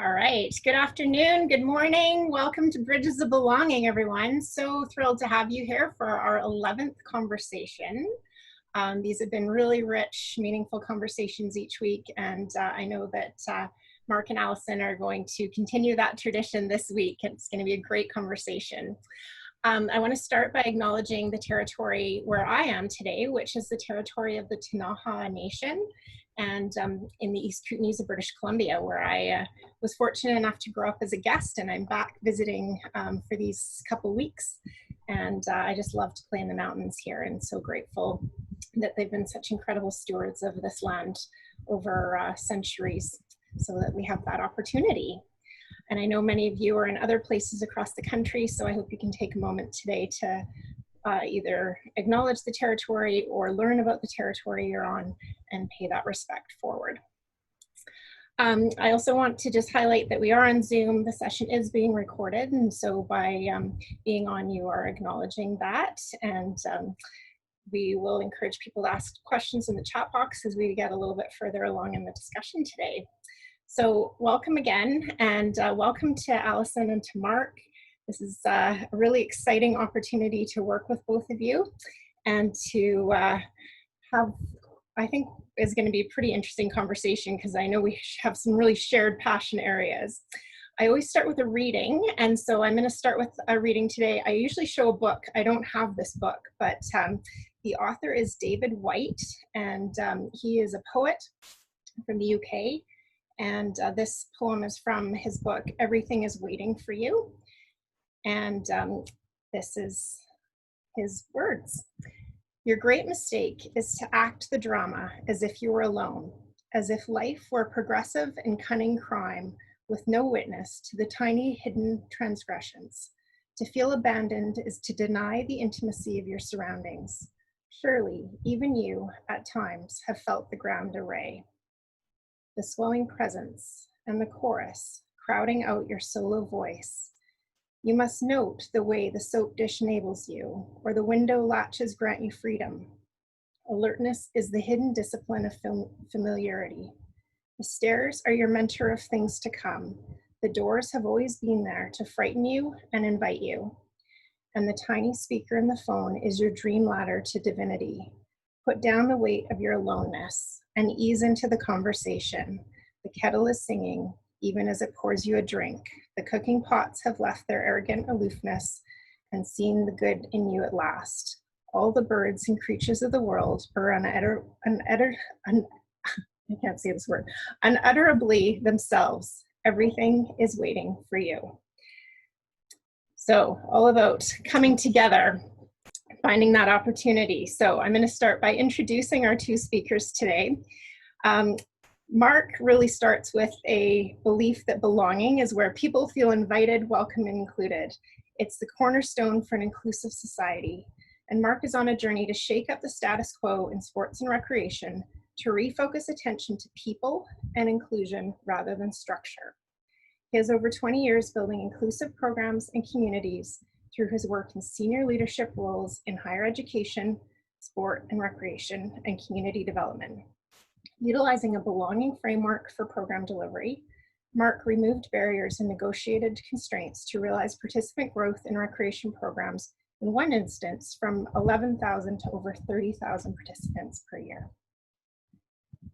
All right, good afternoon, good morning. Welcome to Bridges of Belonging, everyone. So thrilled to have you here for our 11th conversation. These have been really rich, meaningful conversations each week, and I know that Marc and Allison are going to continue that tradition this week. It's going to be a great conversation. I want to start by acknowledging the territory where I am today, which is the territory of the Ktunaxa Nation, and in the East Kootenays of British Columbia, where I was fortunate enough to grow up as a guest, and I'm back visiting for these couple weeks. And I just love to play in the mountains here, and so grateful that they've been such incredible stewards of this land over centuries, so that we have that opportunity. And I know many of you are in other places across the country, so I hope you can take a moment today to either acknowledge the territory or learn about the territory you're on and pay that respect forward. I also want to just highlight that we are on Zoom. The session is being recorded, and so by being on, you are acknowledging that. And we will encourage people to ask questions in the chat box as we get a little bit further along in the discussion today. So welcome again, and welcome to Allison and to Marc. This is a really exciting opportunity to work with both of you and to have, I think, is going to be a pretty interesting conversation, because I know we have some really shared passion areas. I always start with a reading, and so I'm going to start with a reading today. I usually show a book. I don't have this book, but the author is David Whyte, and he is a poet from the UK. And this poem is from his book, Everything is Waiting for You. And this is his words. Your great mistake is to act the drama as if you were alone, as if life were progressive and cunning crime with no witness to the tiny hidden transgressions. To feel abandoned is to deny the intimacy of your surroundings. Surely, even you, at times, have felt the ground array. The swelling presence and the chorus crowding out your solo voice. You must note the way the soap dish enables you, or the window latches grant you freedom. Alertness is the hidden discipline of familiarity. The stairs are your mentor of things to come. The doors have always been there to frighten you and invite you. And the tiny speaker in the phone is your dream ladder to divinity. Put down the weight of your aloneness and ease into the conversation. The kettle is singing, even as it pours you a drink. The cooking pots have left their arrogant aloofness and seen the good in you at last. All the birds and creatures of the world are unutterably themselves. Everything is waiting for you. So all about coming together, finding that opportunity. So I'm going to start by introducing our two speakers today. Marc really starts with a belief that belonging is where people feel invited, welcome, and included. It's the cornerstone for an inclusive society. And Marc is on a journey to shake up the status quo in sports and recreation, to refocus attention to people and inclusion rather than structure. He has over 20 years building inclusive programs and communities through his work in senior leadership roles in higher education, sport and recreation, and community development. Utilizing a belonging framework for program delivery, Marc removed barriers and negotiated constraints to realize participant growth in recreation programs, in one instance from 11,000 to over 30,000 participants per year.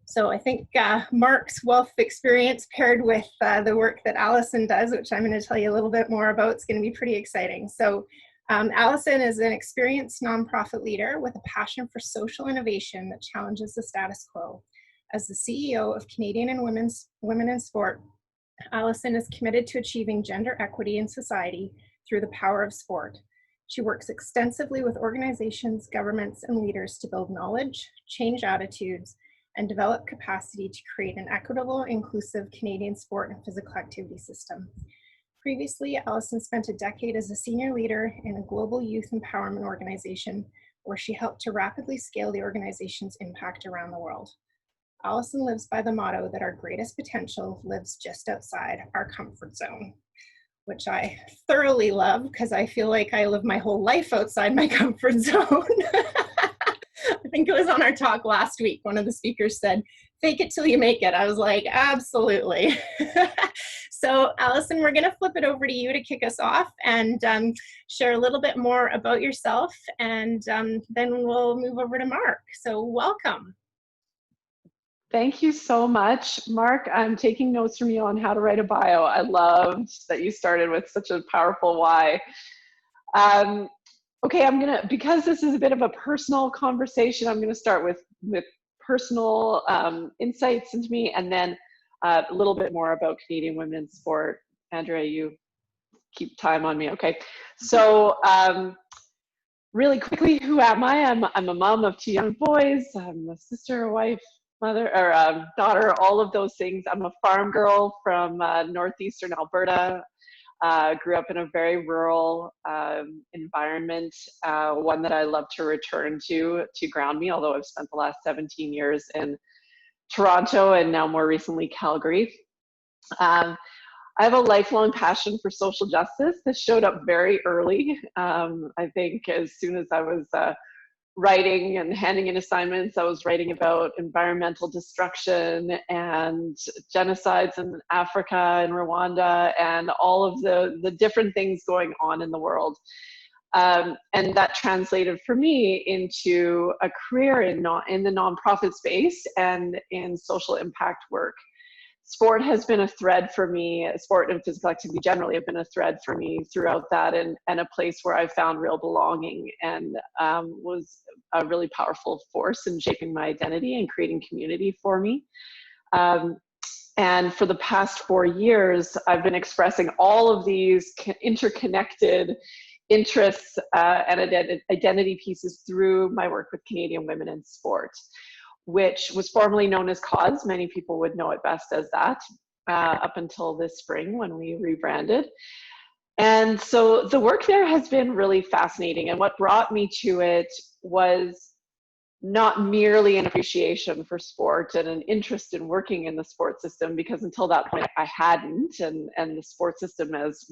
So I think Marc's wealth of experience paired with the work that Allison does, which I'm going to tell you a little bit more about, is going to be pretty exciting. So Allison is an experienced nonprofit leader with a passion for social innovation that challenges the status quo. As the CEO of Canadian and Women in Sport, Allison is committed to achieving gender equity in society through the power of sport. She works extensively with organizations, governments, and leaders to build knowledge, change attitudes, and develop capacity to create an equitable, inclusive Canadian sport and physical activity system. Previously, Allison spent a decade as a senior leader in a global youth empowerment organization, where she helped to rapidly scale the organization's impact around the world. Allison lives by the motto that our greatest potential lives just outside our comfort zone, which I thoroughly love, because I feel like I live my whole life outside my comfort zone. I think it was on our talk last week, one of the speakers said, Fake it till you make it. I was like, absolutely. So Allison, we're gonna flip it over to you to kick us off and share a little bit more about yourself, and then we'll move over to Marc. So welcome. Thank you so much, Marc. I'm taking notes from you on how to write a bio. I loved that you started with such a powerful why. Okay, because this is a bit of a personal conversation, I'm gonna start with personal insights into me, and then a little bit more about Canadian women's sport. Andrea, you keep time on me, okay? So really quickly, who am I? I'm a mom of 2 young boys. I'm a sister, a wife, mother, or daughter, all of those things. I'm a farm girl from northeastern Alberta. Grew up in a very rural environment, one that I love to return to ground me, although I've spent the last 17 years in Toronto and now more recently Calgary. I have a lifelong passion for social justice. This showed up very early. I think as soon as I was writing and handing in assignments, I was writing about environmental destruction and genocides in Africa and Rwanda and all of the different things going on in the world. And that translated for me into a career in the nonprofit space and in social impact work. Sport has been a thread for me, sport and physical activity generally have been a thread for me throughout that, and a place where I found real belonging, and was a really powerful force in shaping my identity and creating community for me. And for the past 4 years, I've been expressing all of these interconnected interests and identity pieces through my work with Canadian women in sport, which was formerly known as CAUSE. Many people would know it best as that, up until this spring when we rebranded. And so the work there has been really fascinating. And what brought me to it was not merely an appreciation for sport and an interest in working in the sports system, because until that point I hadn't, and the sports system as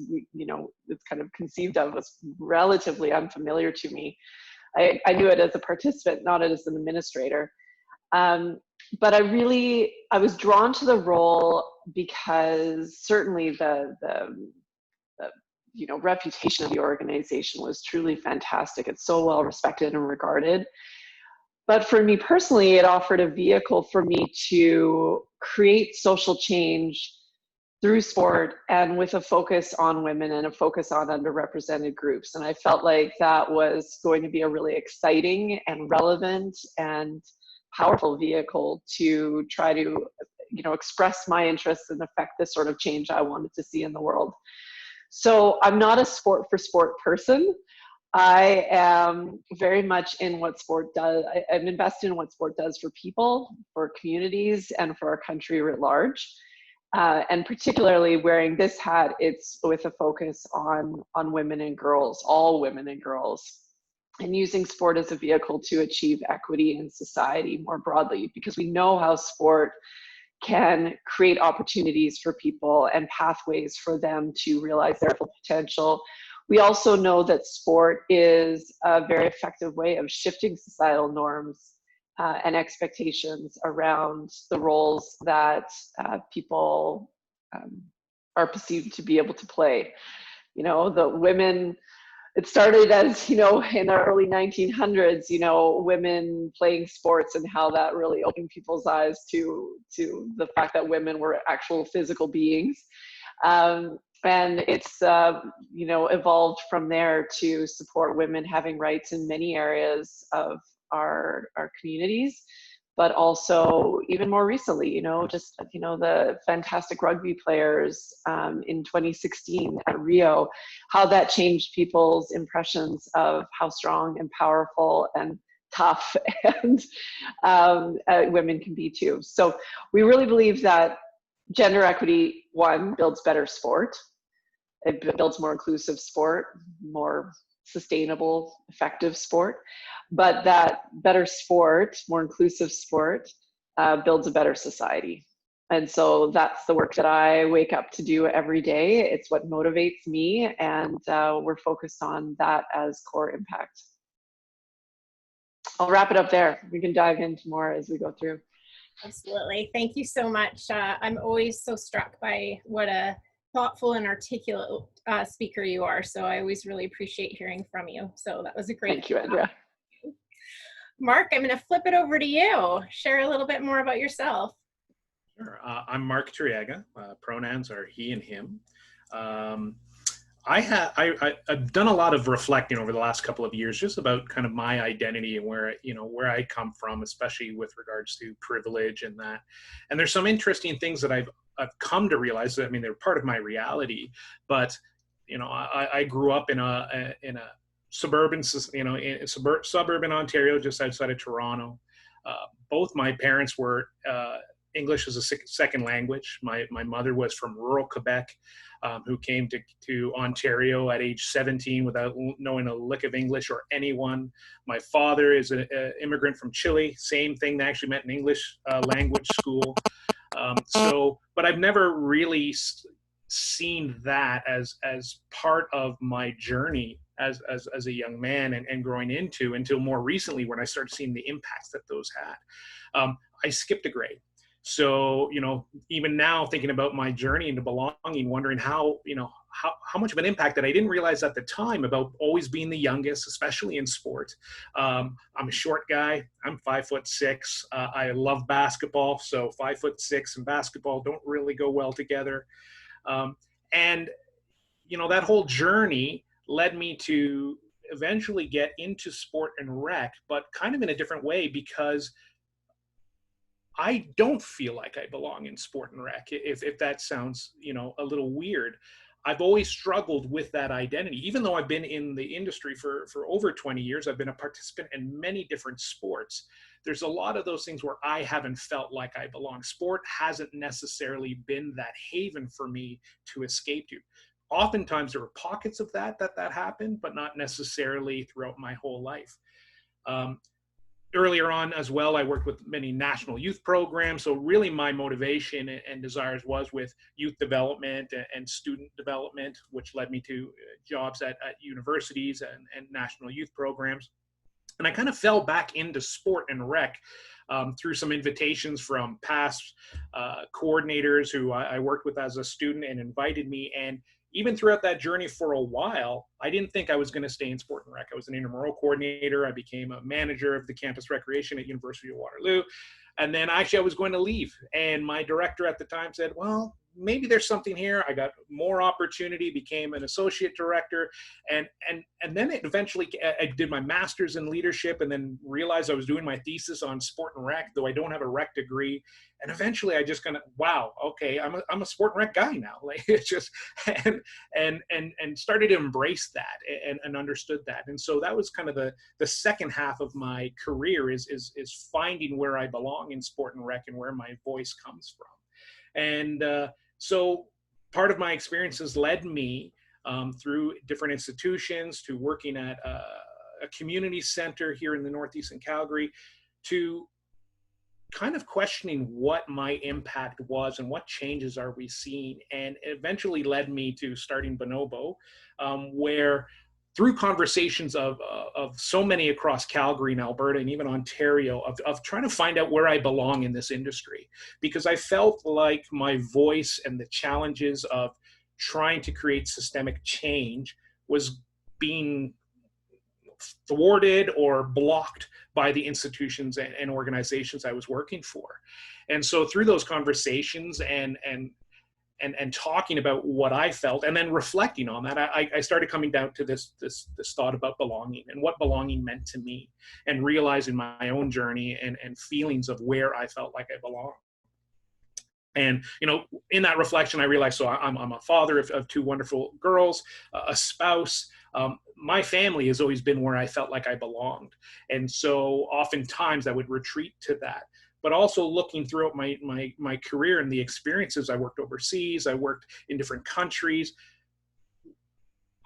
it's kind of conceived of was relatively unfamiliar to me. I knew it as a participant, not as an administrator. But I was drawn to the role because certainly the reputation of the organization was truly fantastic. It's so well respected and regarded. But for me personally, it offered a vehicle for me to create social change through sport, and with a focus on women and a focus on underrepresented groups. And I felt like that was going to be a really exciting and relevant and powerful vehicle to try to express my interests and affect the sort of change I wanted to see in the world. So I'm not a sport for sport person. I am very much in what sport does. I'm invested in what sport does for people, for communities, and for our country writ large. And particularly wearing this hat, it's with a focus on women and girls, all women and girls, and using sport as a vehicle to achieve equity in society more broadly, because we know how sport can create opportunities for people and pathways for them to realize their full potential. We also know that sport is a very effective way of shifting societal norms and expectations around the roles that people are perceived to be able to play. The women, it started as, in the early 1900s, women playing sports, and how that really opened people's eyes to the fact that women were actual physical beings. And it's, evolved from there to support women having rights in many areas of our communities, but also even more recently, the fantastic rugby players in 2016 at Rio, how that changed people's impressions of how strong and powerful and tough and women can be too. So we really believe that gender equity, one, builds better sport. It builds more inclusive sport, more sustainable, effective sport. But that better sport, more inclusive sport, builds a better society. And so that's the work that I wake up to do every day. It's what motivates me, and we're focused on that as core impact. I'll wrap it up there. We can dive into more as we go through. Absolutely. Thank you so much. I'm always so struck by what a thoughtful and articulate speaker you are. So I always really appreciate hearing from you. So that was a great. Thank you, Andrea. Marc, I'm going to flip it over to you. Share a little bit more about yourself. Sure. I'm Marc Iturriaga. Pronouns are he and him. I've done a lot of reflecting over the last couple of years just about kind of my identity and where I come from, especially with regards to privilege and that. And there's some interesting things that I've come to realize that, I mean, they're part of my reality, but I grew up in a suburban, suburb in Ontario, just outside of Toronto. Both my parents were English as a second language. My mother was from rural Quebec, who came to Ontario at age 17 without knowing a lick of English or anyone. My father is an immigrant from Chile. Same thing. They actually met in English language school. But I've never really seen that as part of my journey as a young man and growing into until more recently when I started seeing the impacts that those had. I skipped a grade. So, even now thinking about my journey into belonging, wondering how much of an impact that I didn't realize at the time about always being the youngest, especially in sport. I'm a short guy. I'm 5'6". I love basketball. So 5'6" and basketball don't really go well together. And that whole journey led me to eventually get into sport and rec, but kind of in a different way, because I don't feel like I belong in sport and rec, if that sounds, a little weird. I've always struggled with that identity. Even though I've been in the industry for over 20 years, I've been a participant in many different sports. There's a lot of those things where I haven't felt like I belong. Sport hasn't necessarily been that haven for me to escape to. Oftentimes there were pockets of that happened, but not necessarily throughout my whole life. Earlier on as well, I worked with many national youth programs. So really my motivation and desires was with youth development and student development, which led me to jobs at universities and national youth programs. And I kind of fell back into sport and rec through some invitations from past coordinators who I worked with as a student and invited me. And even throughout that journey for a while, I didn't think I was going to stay in sport and rec. I was an intramural coordinator. I became a manager of the campus recreation at University of Waterloo. And then actually I was going to leave. And my director at the time said, well, maybe there's something here. I got more opportunity, became an associate director. And then it eventually, I did my master's in leadership and then realized I was doing my thesis on sport and rec, though I don't have a rec degree. And eventually I just kind of, wow, okay, I'm a sport and rec guy now. Like it's just, and started to embrace that and understood that. And so that was kind of the second half of my career is finding where I belong in sport and rec and where my voice comes from. And so part of my experiences led me through different institutions to working at a community center here in the Northeast in Calgary to kind of questioning what my impact was and what changes are we seeing, and eventually led me to starting Bonobo, where through conversations of so many across Calgary and Alberta and even Ontario of trying to find out where I belong in this industry, because I felt like my voice and the challenges of trying to create systemic change was being thwarted or blocked by the institutions and organizations I was working for. And so through those conversations and talking about what I felt and then reflecting on that, I started coming down to this thought about belonging and what belonging meant to me, and realizing my own journey and feelings of where I felt like I belonged. And, in that reflection, I realized, so I'm a father of two wonderful girls, a spouse. My family has always been where I felt like I belonged. And so oftentimes I would retreat to that. But also looking throughout my career and the experiences, I worked overseas, I worked in different countries,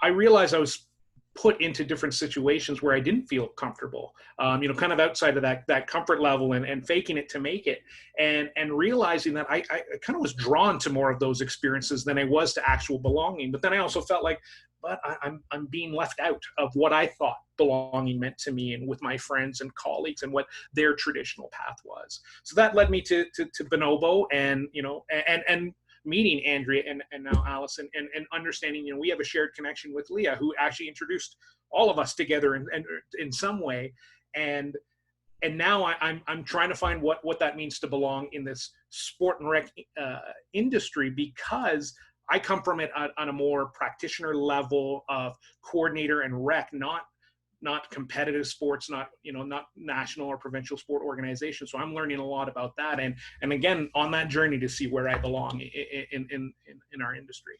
I realized I was put into different situations where I didn't feel comfortable, kind of outside of that comfort level and faking it to make it, and realizing that I kind of was drawn to more of those experiences than I was to actual belonging. But then I also felt like but I'm being left out of what I thought belonging meant to me and with my friends and colleagues and what their traditional path was. So that led me to Bonobo, and and meeting Andrea and now Allison, and understanding, we have a shared connection with Leah, who actually introduced all of us together in some way. And now I'm trying to find what that means to belong in this sport and rec industry, because I come from it on a more practitioner level of coordinator and rec, not competitive sports, not national or provincial sport organizations. So I'm learning a lot about that, and again on that journey to see where I belong in our industry.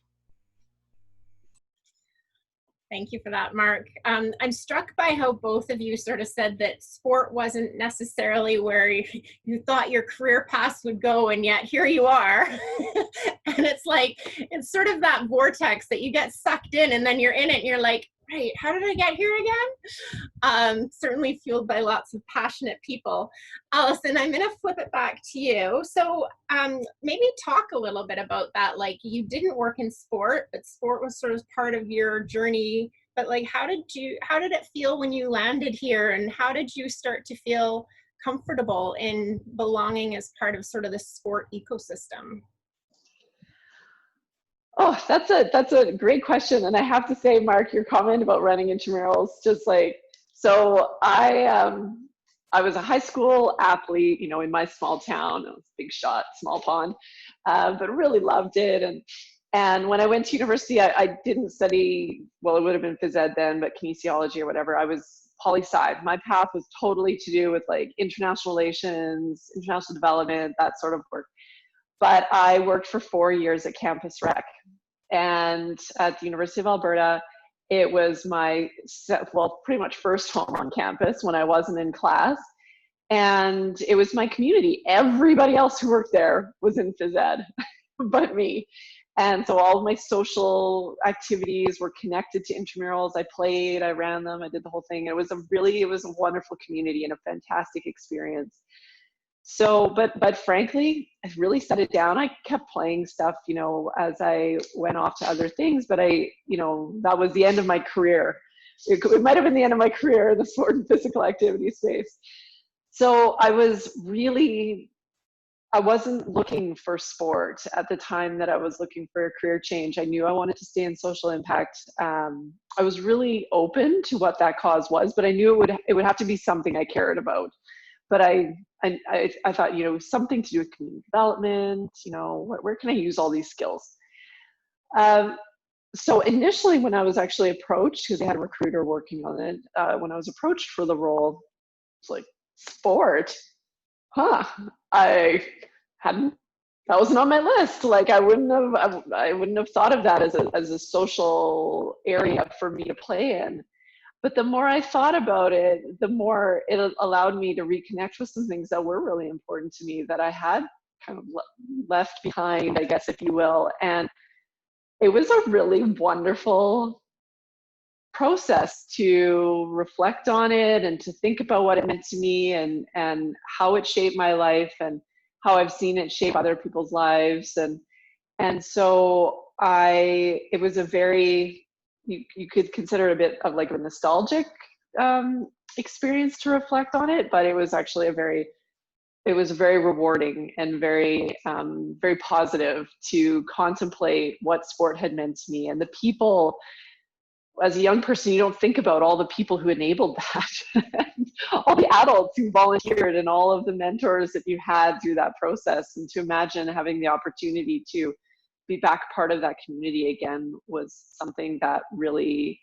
Thank you for that, Mark. I'm struck by how both of you sort of said that sport wasn't necessarily where you thought your career paths would go, and yet here you are. And it's sort of that vortex that you get sucked in, and then you're in it and you're like, right, how did I get here again? Certainly fueled by lots of passionate people. Allison, I'm going to flip it back to you. So maybe talk a little bit about that. Like, you didn't work in sport, but sport was sort of part of your journey. But like, how did it feel when you landed here, and how did you start to feel comfortable in belonging as part of sort of the sport ecosystem? Oh, that's a great question. And I have to say, Mark, your comment about running intramurals, so I was a high school athlete, in my small town. I was a big shot, small pond, but really loved it. And when I went to university, I didn't study, well, it would have been phys ed then, but kinesiology or whatever. I was poli-sci. My path was totally to do with like international relations, international development, that sort of work. But I worked for 4 years at campus rec, and at the University of Alberta. It was my, pretty much first home on campus when I wasn't in class. And it was my community. Everybody else who worked there was in phys ed, but me. And so all of my social activities were connected to intramurals. I played, I ran them, I did the whole thing. It was a wonderful community and a fantastic experience. So, but frankly, I really set it down. I kept playing stuff, as I went off to other things, but that was the end of my career. It might have been the end of my career in the sport and physical activity space. So I wasn't looking for sport at the time that I was looking for a career change. I knew I wanted to stay in social impact. I was really open to what that cause was, but I knew it would have to be something I cared about. But I thought, something to do with community development, where can I use all these skills? So initially when I was actually approached, because they had a recruiter working on it, when I was approached for the role, it's like, sport? Huh, that wasn't on my list. Like, I wouldn't have thought of that as a social area for me to play in. But the more I thought about it, the more it allowed me to reconnect with some things that were really important to me that I had kind of left behind, I guess, if you will. And it was a really wonderful process to reflect on it and to think about what it meant to me and how it shaped my life and how I've seen it shape other people's lives. And so it was a very, you could consider it a bit of like a nostalgic experience to reflect on it, but it was actually very rewarding and very positive to contemplate what sport had meant to me and the people. As a young person, you don't think about all the people who enabled that, all the adults who volunteered and all of the mentors that you had through that process. And to imagine having the opportunity to be back part of that community again was something that really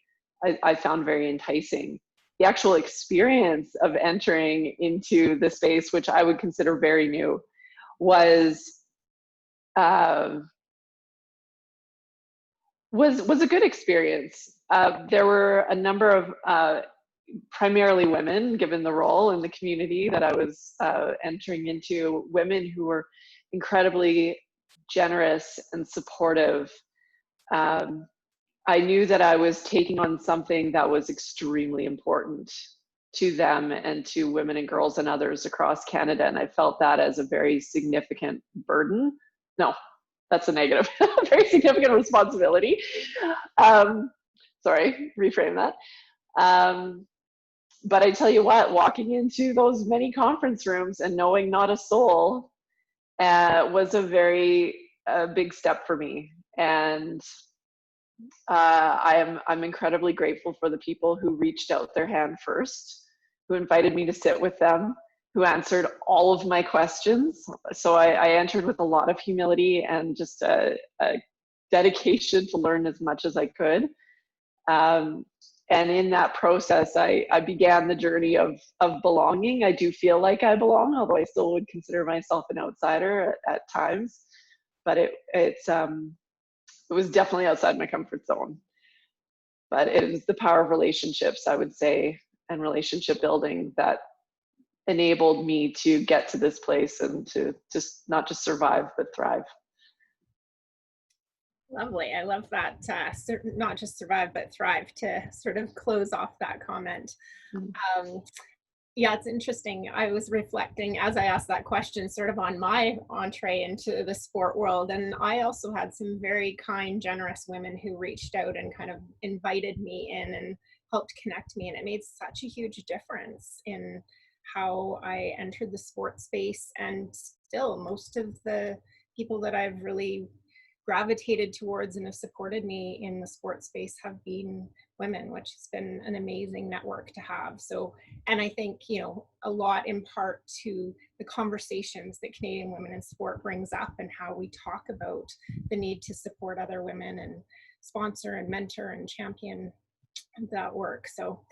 I found very enticing. The actual experience of entering into the space, which I would consider very new, was a good experience. There were a number of primarily women, given the role in the community that I was entering into, women who were incredibly generous and supportive. I knew that I was taking on something that was extremely important to them and to women and girls and others across Canada, and I felt that as a very significant burden. No, that's a negative. Very significant responsibility. Sorry, reframe that. But I tell you what, walking into those many conference rooms and knowing not a soul was a very big step for me. And I'm incredibly grateful for the people who reached out their hand first, who invited me to sit with them, who answered all of my questions. So I entered with a lot of humility and just a dedication to learn as much as I could. And in that process, I began the journey of belonging. I do feel like I belong, although I still would consider myself an outsider at times. But it was definitely outside my comfort zone. But it was the power of relationships, I would say, and relationship building that enabled me to get to this place and to just not just survive, but thrive. Lovely. I love that. Not just survive, but thrive, to sort of close off that comment. Yeah, it's interesting. I was reflecting as I asked that question sort of on my entree into the sport world. And I also had some very kind, generous women who reached out and kind of invited me in and helped connect me. And it made such a huge difference in how I entered the sport space. And still, most of the people that I've really gravitated towards and have supported me in the sports space have been women, which has been an amazing network to have. So, and I think, you know, a lot in part to the conversations that Canadian Women in Sport brings up and how we talk about the need to support other women and sponsor and mentor and champion that work. So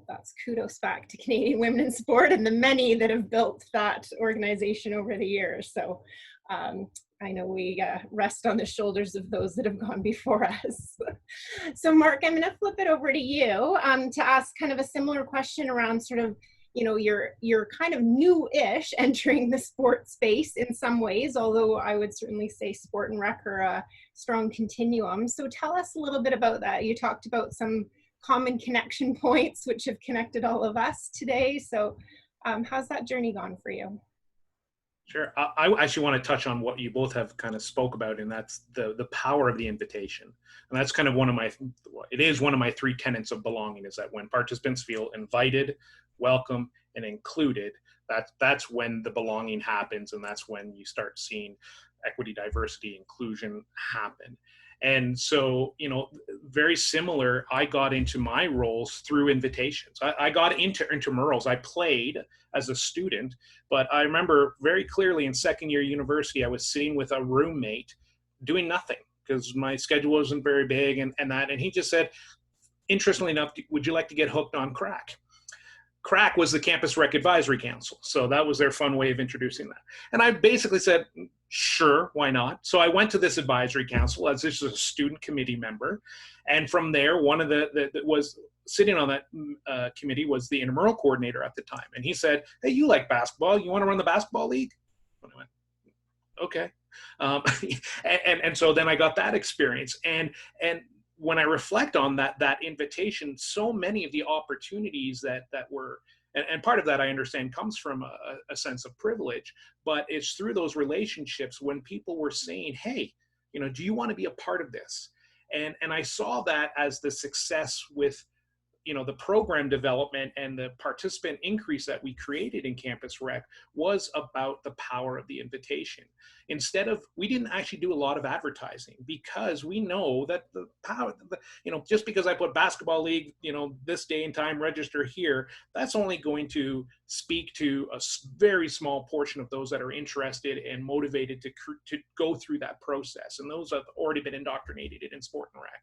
that's kudos back to Canadian Women in Sport and the many that have built that organization over the years. So I know we rest on the shoulders of those that have gone before us. So Marc, I'm going to flip it over to you to ask kind of a similar question around sort of, you know, you're kind of new-ish entering the sport space in some ways, although I would certainly say sport and rec are a strong continuum. So tell us a little bit about that. You talked about some common connection points, which have connected all of us today. So how's that journey gone for you? Sure. I actually want to touch on what you both have kind of spoke about, and that's the power of the invitation. And that's kind of it is one of my three tenets of belonging, is that when participants feel invited, welcome, and included, that's when the belonging happens, and that's when you start seeing equity, diversity, inclusion happen. And so, you know, very similar, I got into my roles through invitations. I got into Intramurals. I played as a student, but I remember very clearly in second year university, I was sitting with a roommate doing nothing because my schedule wasn't very big and he just said, interestingly enough, would you like to get hooked on crack? Crack was the Campus Rec Advisory Council. So that was their fun way of introducing that. And I basically said, sure, why not? So I went to this advisory council as this was a student committee member. And from there, one of that was sitting on that committee was the intramural coordinator at the time. And he said, hey, you like basketball? You want to run the basketball league? And I went, okay. And so then I got that experience. And when I reflect on that invitation, so many of the opportunities that were, and part of that I understand comes from a sense of privilege, but it's through those relationships when people were saying, hey, you know, do you want to be a part of this? And I saw that as the success with, you know, the program development and the participant increase that we created in Campus Rec was about the power of the invitation. We didn't actually do a lot of advertising because we know that the power, you know, just because I put basketball league, you know, this day and time, register here, that's only going to speak to a very small portion of those that are interested and motivated to go through that process. And those have already been indoctrinated in sport and rec.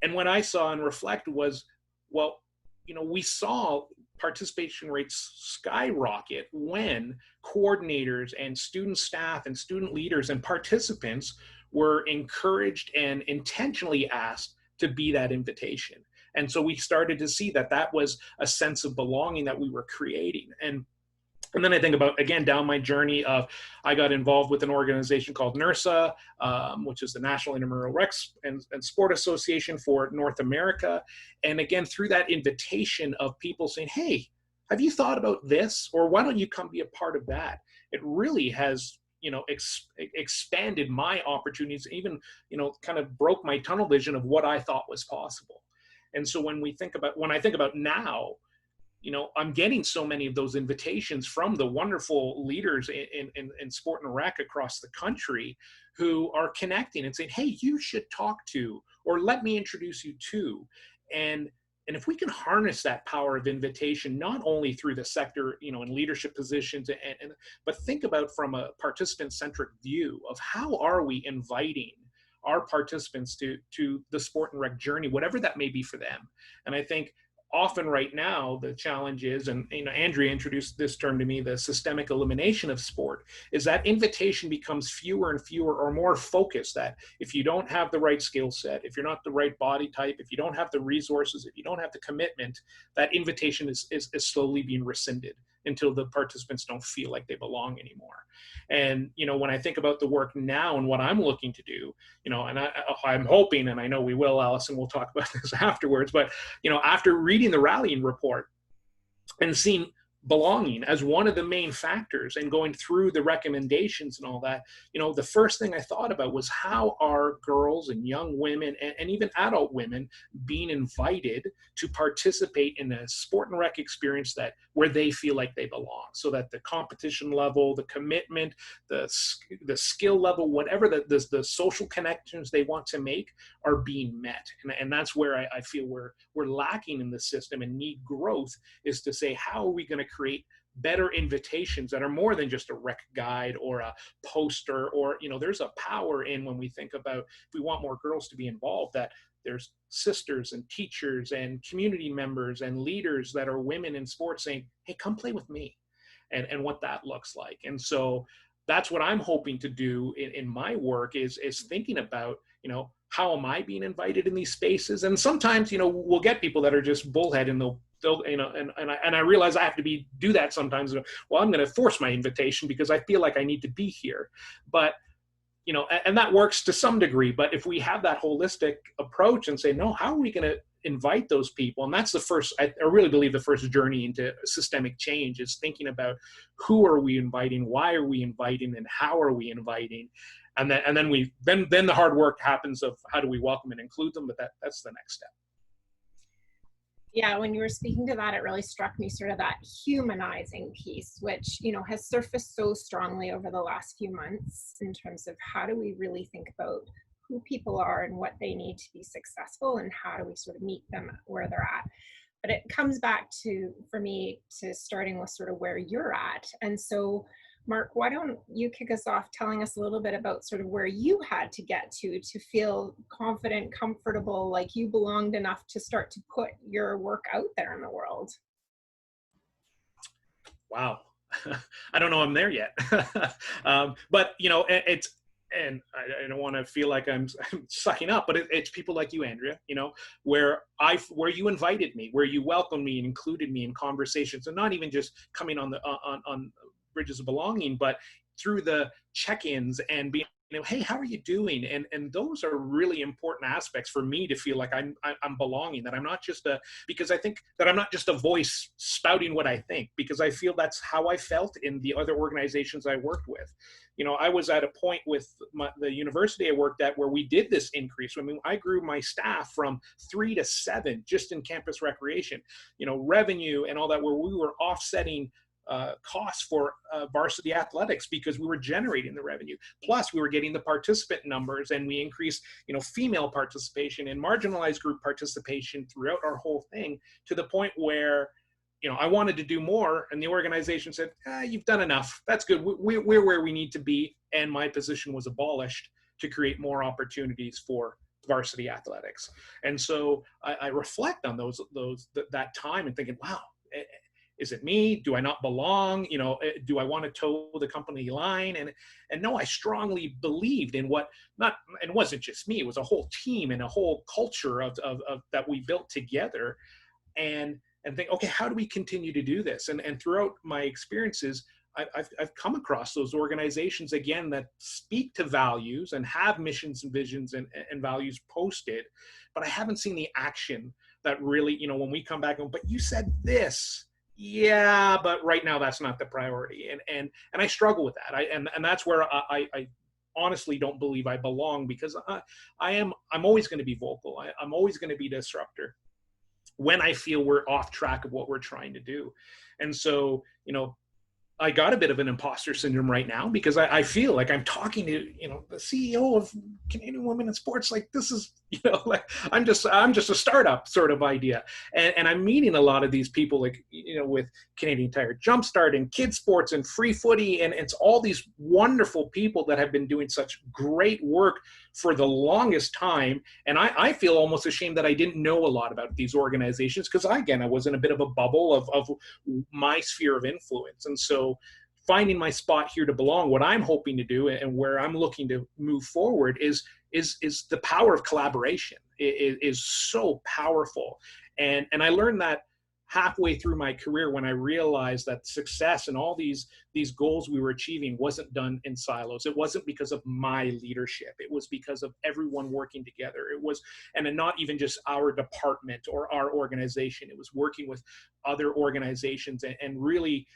And what I saw and reflected was, well, you know, we saw participation rates skyrocket when coordinators and student staff and student leaders and participants were encouraged and intentionally asked to be that invitation. And so we started to see that was a sense of belonging that we were creating. And then I think about, again, down my journey of, I got involved with an organization called NERSA, which is the National Intramural Rec and Sport Association for North America. And again, through that invitation of people saying, hey, have you thought about this? Or why don't you come be a part of that? It really has expanded my opportunities, even, kind of broke my tunnel vision of what I thought was possible. And so when I think about now, I'm getting so many of those invitations from the wonderful leaders in sport and rec across the country who are connecting and saying, hey, you should talk to, or let me introduce you to. And if we can harness that power of invitation, not only through the sector, in leadership positions, but think about from a participant-centric view of how are we inviting our participants to the sport and rec journey, whatever that may be for them. And I think often right now, the challenge is, and Andrea introduced this term to me, the systemic elimination of sport, is that invitation becomes fewer and fewer or more focused, that if you don't have the right skill set, if you're not the right body type, if you don't have the resources, if you don't have the commitment, that invitation is slowly being rescinded until the participants don't feel like they belong anymore. And, when I think about the work now and what I'm looking to do, and I'm hoping, and I know we will, Allison, we'll talk about this afterwards, but, after reading the rallying report and seeing belonging as one of the main factors and going through the recommendations and all that, the first thing I thought about was how are girls and young women and even adult women being invited to participate in a sport and rec experience where they feel like they belong, so that the competition level, the commitment, the skill level, whatever the social connections they want to make are being met. And that's where I feel we're lacking in the system and need growth, is to say, how are we going to create better invitations that are more than just a rec guide or a poster, or, there's a power in, when we think about, if we want more girls to be involved, that there's sisters and teachers and community members and leaders that are women in sports saying, hey, come play with me, and what that looks like. And so that's what I'm hoping to do in my work, is thinking about, how am I being invited in these spaces? And sometimes, we'll get people that are just bullhead, and they'll and I realize I have to do that sometimes. Well, I'm going to force my invitation because I feel like I need to be here. But, and that works to some degree. But if we have that holistic approach and say, no, how are we going to invite those people? And that's the first, I really believe the first journey into systemic change is thinking about who are we inviting, why are we inviting, and how are we inviting? And then the hard work happens of how do we welcome and include them, but that's the next step. Yeah, when you were speaking to that, it really struck me, sort of that humanizing piece, which, has surfaced so strongly over the last few months, in terms of how do we really think about who people are and what they need to be successful, and how do we sort of meet them where they're at. But it comes back to, for me, to starting with sort of where you're at. And so, Marc, why don't you kick us off telling us a little bit about sort of where you had to get to feel confident, comfortable, like you belonged enough to start to put your work out there in the world? Wow. I don't know I'm there yet. But, it's, and I don't want to feel like I'm sucking up, but it's people like you, Andrea, where you invited me, where you welcomed me and included me in conversations, and not even just coming on Bridges of Belonging, but through the check-ins and being, hey, how are you doing? And those are really important aspects for me to feel like I'm belonging, that I'm not just because I think that I'm not just a voice spouting what I think, because I feel that's how I felt in the other organizations I worked with. I was at a point with the university I worked at where we did this increase. I mean, I grew my staff from 3 to 7 just in campus recreation, revenue and all that, where we were offsetting costs for varsity athletics because we were generating the revenue. Plus, we were getting the participant numbers, and we increased, female participation and marginalized group participation throughout our whole thing, to the point where, I wanted to do more, and the organization said, you've done enough. That's good. We're where we need to be. And my position was abolished to create more opportunities for varsity athletics. And so I reflect on that time and thinking, wow, is it me? Do I not belong? Do I want to toe the company line? And no, I strongly believed in and it wasn't just me, it was a whole team and a whole culture of that we built together, and think, okay, how do we continue to do this? And throughout my experiences, I've come across those organizations, again, that speak to values and have missions and visions and values posted, but I haven't seen the action that really, when we come back and, but you said this, yeah, but right now that's not the priority. And I struggle with that. And that's where I honestly don't believe I belong, because I'm always going to be vocal. I'm always going to be disruptor when I feel we're off track of what we're trying to do. And so, I got a bit of an imposter syndrome right now, because I feel like I'm talking to, the CEO of Canadian Women in Sports. Like, this is, like I'm just a startup sort of idea. And I'm meeting a lot of these people, like, with Canadian Tire Jumpstart and kids sports and free footy. And it's all these wonderful people that have been doing such great work for the longest time. And I feel almost ashamed that I didn't know a lot about these organizations, because I was in a bit of a bubble of my sphere of influence. And so finding my spot here to belong, what I'm hoping to do and where I'm looking to move forward is the power of collaboration. It is so powerful. And I learned that halfway through my career, when I realized that success and all these goals we were achieving wasn't done in silos. It wasn't because of my leadership. It was because of everyone working together. It was, and not even just our department or our organization. It was working with other organizations and really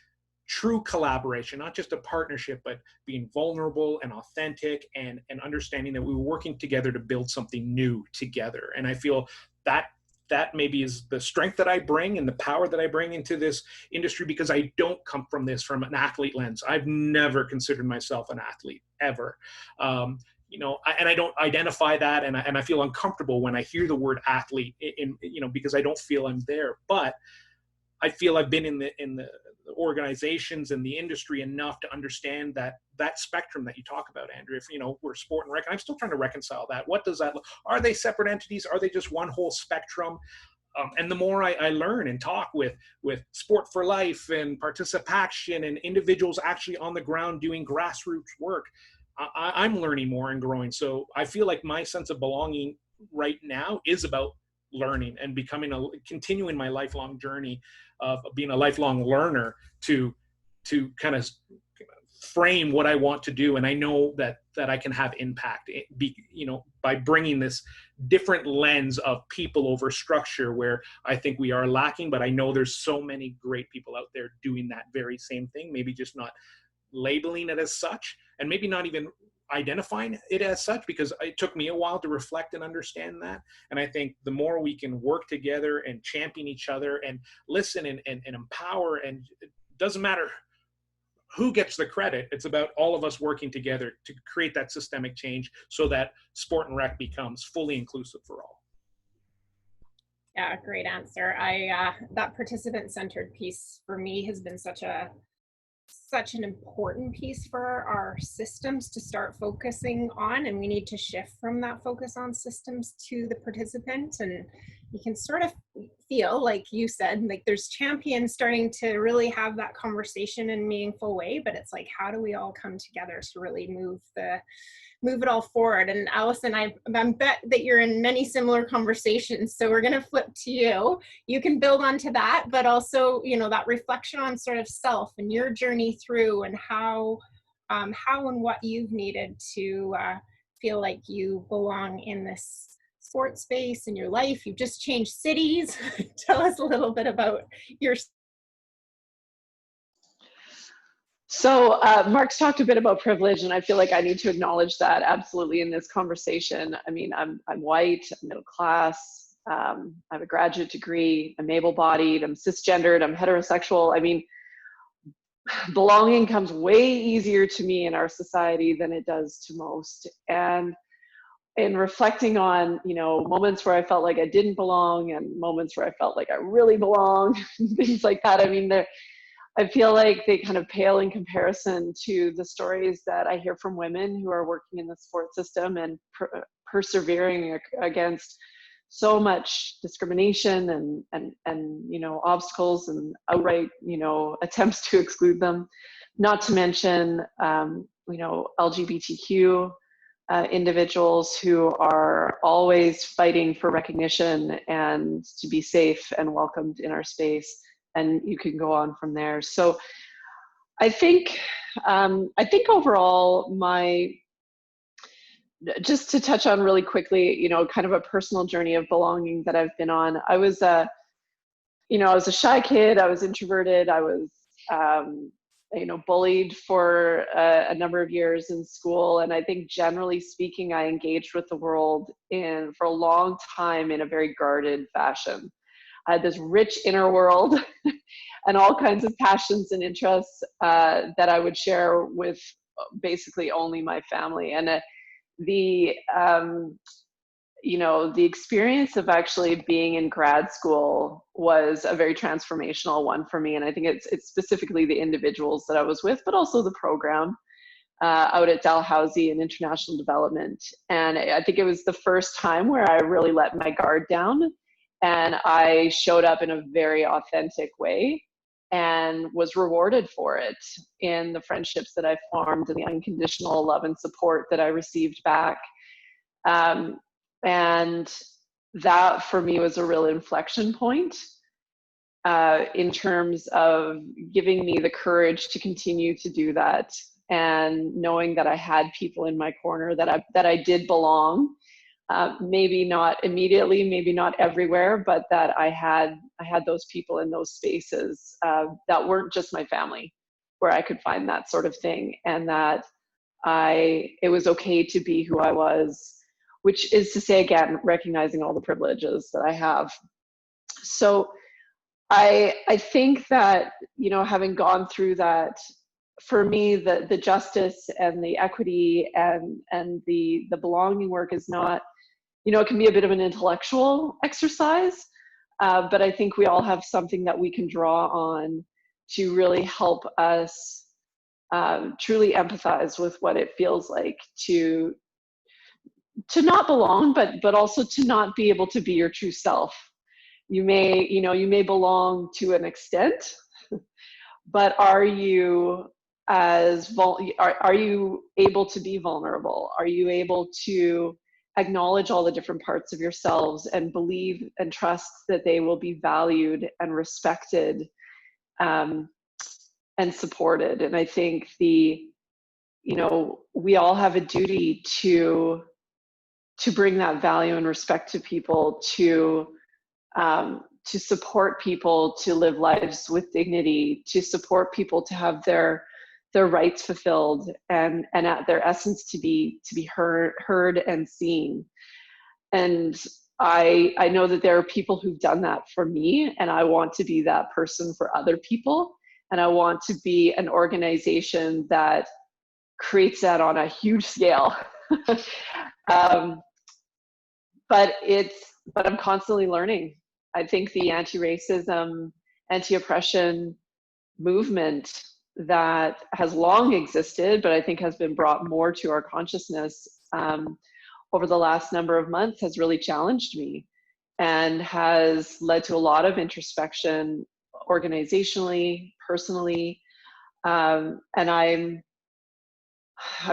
true collaboration, not just a partnership, but being vulnerable and authentic and understanding that we were working together to build something new together. And I feel that maybe is the strength that I bring and the power that I bring into this industry, because I don't come from this from an athlete lens. I've never considered myself an athlete, ever. And I don't identify that, and I feel uncomfortable when I hear the word athlete, because I don't feel I'm there. But I feel I've been in the organizations and the industry enough to understand that spectrum that you talk about, Andrew. If we're sport and rec, I'm still trying to reconcile that. What does that look? Are they separate entities? Are they just one whole spectrum? And the more I learn and talk with Sport for Life and ParticipantCentered and individuals actually on the ground doing grassroots work, I'm learning more and growing. So I feel like my sense of belonging right now is about learning and continuing my lifelong journey of being a lifelong learner to kind of frame what I want to do. And I know that I can have impact, by bringing this different lens of people over structure, where I think we are lacking, but I know there's so many great people out there doing that very same thing, maybe just not labeling it as such, and maybe not even identifying it as such, because it took me a while to reflect and understand that. And I think the more we can work together and champion each other and listen and empower, and it doesn't matter who gets the credit, it's about all of us working together to create that systemic change so that sport and rec becomes fully inclusive for all. Yeah, great answer. That participant-centered piece for me has been such an important piece for our systems to start focusing on, and we need to shift from that focus on systems to the participant. And you can sort of feel, like you said, like there's champions starting to really have that conversation in a meaningful way, but it's like, how do we all come together to really move it all forward? And Allison, I bet that you're in many similar conversations, so we're going to flip to you. You can build onto that, but also, that reflection on sort of self and your journey through, and how and what you've needed to feel like you belong in this sports space in your life. You've just changed cities. Tell us a little bit about your. So Marc's talked a bit about privilege, and I feel like I need to acknowledge that absolutely in this conversation. I mean, I'm white, I'm middle class, I have a graduate degree, I'm able-bodied, I'm cisgendered, I'm heterosexual. I mean, belonging comes way easier to me in our society than it does to most. And in reflecting on, moments where I felt like I didn't belong and moments where I felt like I really belong, things like that. I mean, I feel like they kind of pale in comparison to the stories that I hear from women who are working in the sports system and persevering against so much discrimination and obstacles and outright, attempts to exclude them. Not to mention, LGBTQ individuals who are always fighting for recognition and to be safe and welcomed in our space. And you can go on from there. So I think overall, just to touch on really quickly, kind of a personal journey of belonging that I've been on. I was I was a shy kid. I was introverted. I was, bullied for a number of years in school. And I think generally speaking, I engaged with the world for a long time in a very guarded fashion. I had this rich inner world and all kinds of passions and interests that I would share with basically only my family. And the experience of actually being in grad school was a very transformational one for me. And I think it's specifically the individuals that I was with, but also the program out at Dalhousie in international development. And I think it was the first time where I really let my guard down, and I showed up in a very authentic way and was rewarded for it in the friendships that I formed and the unconditional love and support that I received back. And that for me was a real inflection point in terms of giving me the courage to continue to do that, and knowing that I had people in my corner, that I did belong. Maybe not immediately, maybe not everywhere, but that I had those people in those spaces that weren't just my family, where I could find that sort of thing, and that it was okay to be who I was, which is to say, again, recognizing all the privileges that I have. So I think that, having gone through that, for me, the justice and the equity and the belonging work is not, it can be a bit of an intellectual exercise, but I think we all have something that we can draw on to really help us truly empathize with what it feels like to not belong, but also to not be able to be your true self. You may belong to an extent, but are you are you able to be vulnerable? Are you able to acknowledge all the different parts of yourselves and believe and trust that they will be valued and respected and supported? And I think we all have a duty to bring that value and respect to people, to support people to live lives with dignity, to support people to have their rights fulfilled, and at their essence to be heard and seen. And I know that there are people who've done that for me, and I want to be that person for other people. And I want to be an organization that creates that on a huge scale. But I'm constantly learning. I think the anti-racism, anti-oppression movement that has long existed, but I think has been brought more to our consciousness over the last number of months, has really challenged me and has led to a lot of introspection organizationally, personally, and I'm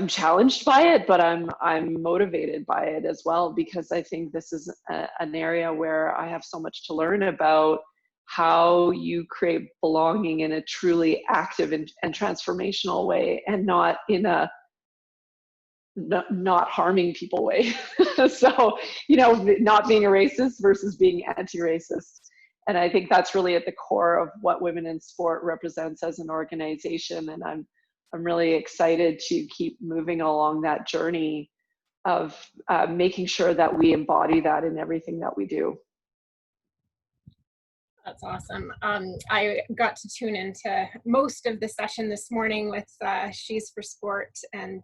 challenged by it, but I'm motivated by it as well, because I think this is an area where I have so much to learn about how you create belonging in a truly active and transformational way, and not in a not harming people way. So, not being a racist versus being anti-racist. And I think that's really at the core of what Women in Sport represents as an organization. And I'm really excited to keep moving along that journey of making sure that we embody that in everything that we do. That's awesome. I got to tune into most of the session this morning with She's for Sport and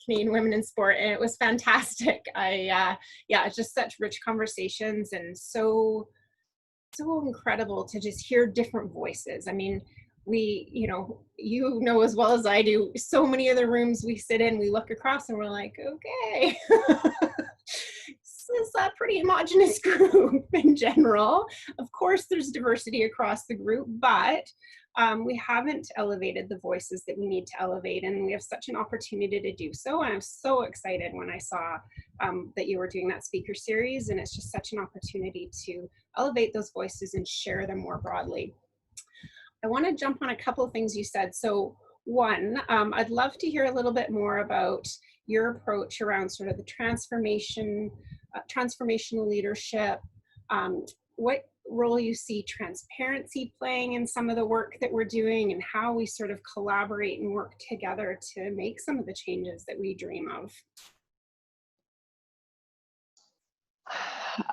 Canadian Women in Sport, and it was fantastic. It's just such rich conversations, and so incredible to just hear different voices. I mean, we, as well as I do, so many of the rooms we sit in, we look across and we're like, okay. This is a pretty homogenous group in general. Of course, there's diversity across the group, but we haven't elevated the voices that we need to elevate, and we have such an opportunity to do so. And I'm so excited when I saw that you were doing that speaker series, and it's just such an opportunity to elevate those voices and share them more broadly. I want to jump on a couple of things you said. So one, I'd love to hear a little bit more about your approach around sort of the transformational leadership, what role you see transparency playing in some of the work that we're doing, and how we sort of collaborate and work together to make some of the changes that we dream of.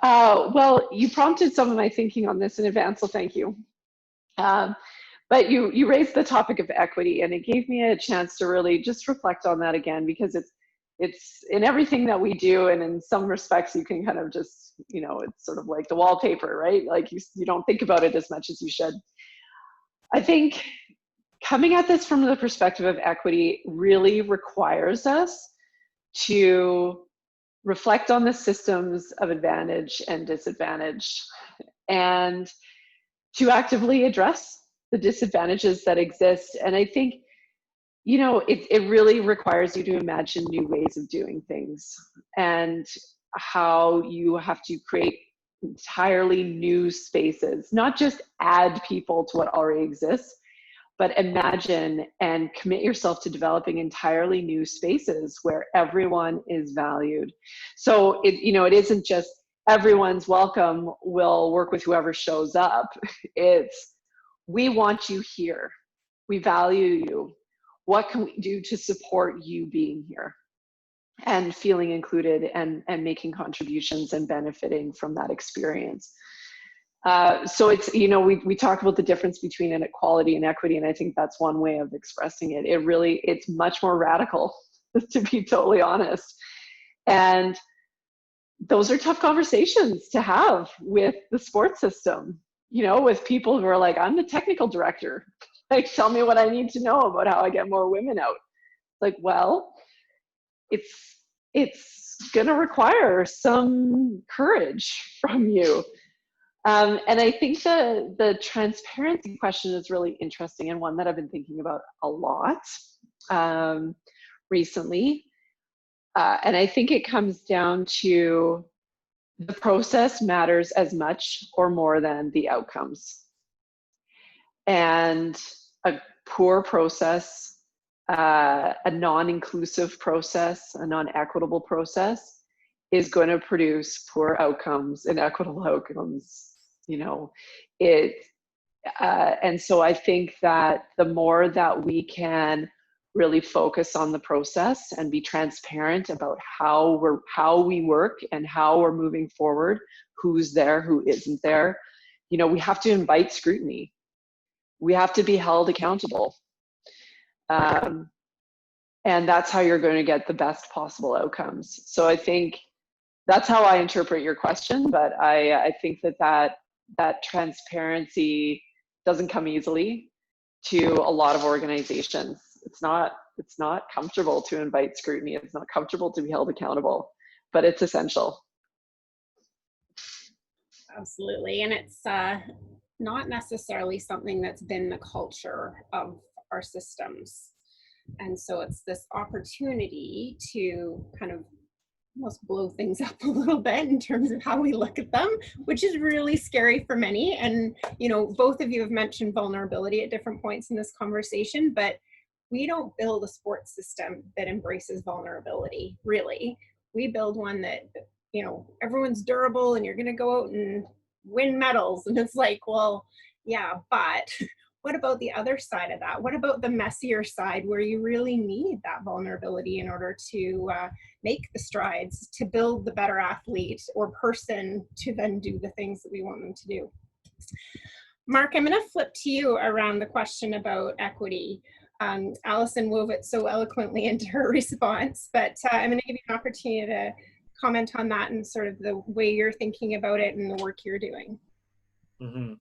Well, you prompted some of my thinking on this in advance, so thank you. But you raised the topic of equity, and it gave me a chance to really just reflect on that again, because it's in everything that we do, and in some respects you can kind of just, it's sort of like the wallpaper, right? Like you don't think about it as much as you should. I think coming at this from the perspective of equity really requires us to reflect on the systems of advantage and disadvantage, and to actively address the disadvantages that exist. And I think, it really requires you to imagine new ways of doing things, and how you have to create entirely new spaces, not just add people to what already exists, but imagine and commit yourself to developing entirely new spaces where everyone is valued. So it isn't just everyone's welcome, we'll work with whoever shows up. It's, we want you here. We value you. What can we do to support you being here and feeling included and making contributions and benefiting from that experience? So it's, we talk about the difference between inequality and equity, and I think that's one way of expressing it. It's much more radical, to be totally honest. And those are tough conversations to have with the sports system, with people who are like, I'm the technical director. Like, tell me what I need to know about how I get more women out. Like, well, it's going to require some courage from you. And I think the transparency question is really interesting, and one that I've been thinking about a lot recently. And I think it comes down to the process matters as much or more than the outcomes. And a poor process, a non-inclusive process, a non-equitable process is going to produce poor outcomes, inequitable outcomes, and so I think that the more that we can really focus on the process and be transparent about how we work and how we're moving forward, who's there, who isn't there, we have to invite scrutiny. We have to be held accountable. And that's how you're going to get the best possible outcomes. So I think that's how I interpret your question, but I think that transparency doesn't come easily to a lot of organizations. It's not comfortable to invite scrutiny. It's not comfortable to be held accountable, but it's essential. Absolutely. And it's not necessarily something that's been the culture of our systems. And so it's this opportunity to kind of almost blow things up a little bit in terms of how we look at them, which is really scary for many. And, both of you have mentioned vulnerability at different points in this conversation, but we don't build a sports system that embraces vulnerability, really. We build one that, everyone's durable and you're going to go out and win medals. And it's like, well, yeah, but what about the other side of that? What about the messier side where you really need that vulnerability in order to make the strides, to build the better athlete or person to then do the things that we want them to do? Marc, I'm going to flip to you around the question about equity. Allison wove it so eloquently into her response, but I'm going to give you an opportunity to comment on that and sort of the way you're thinking about it and the work you're doing. Mm-hmm.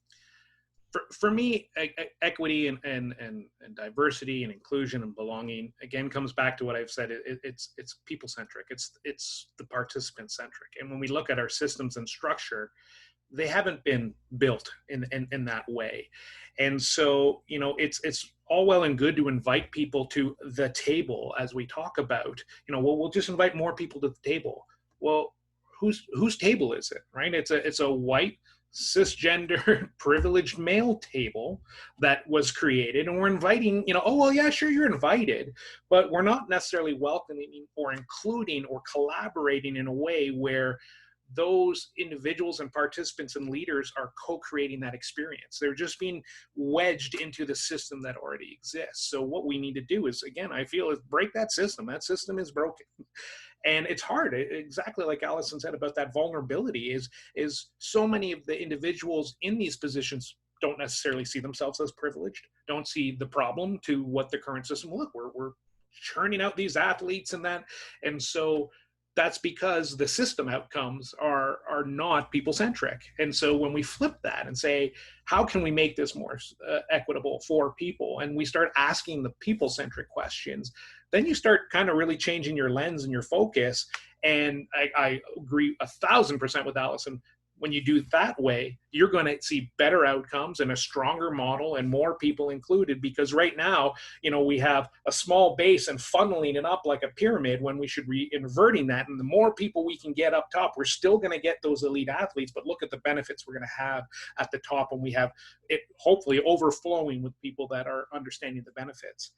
For me, equity and diversity and inclusion and belonging again comes back to what I've said. It's people-centric. It's the participant-centric. And when we look at our systems and structure, they haven't been built in that way. And so, it's all well and good to invite people to the table, as we talk about. We'll just invite more people to the table. Well, whose table is it, right? It's a white, cisgender, privileged male table that was created, and we're inviting, oh, well, yeah, sure, you're invited, but we're not necessarily welcoming or including or collaborating in a way where those individuals and participants and leaders are co-creating that experience. They're just being wedged into the system that already exists. So what we need to do is, again, I feel, is break that system. That system is broken. And it's hard, exactly like Allison said about that vulnerability, is so many of the individuals in these positions don't necessarily see themselves as privileged, don't see the problem to what the current system, look, we're churning out these athletes and that. And so that's because the system outcomes are not people-centric. And so when we flip that and say, how can we make this more equitable for people? And we start asking the people-centric questions, then you start kind of really changing your lens and your focus. And I agree 1,000% with Allison. When you do it that way, you're going to see better outcomes and a stronger model and more people included, because right now, we have a small base and funneling it up like a pyramid when we should be inverting that. And the more people we can get up top, we're still going to get those elite athletes, but look at the benefits we're going to have at the top when we have it hopefully overflowing with people that are understanding the benefits.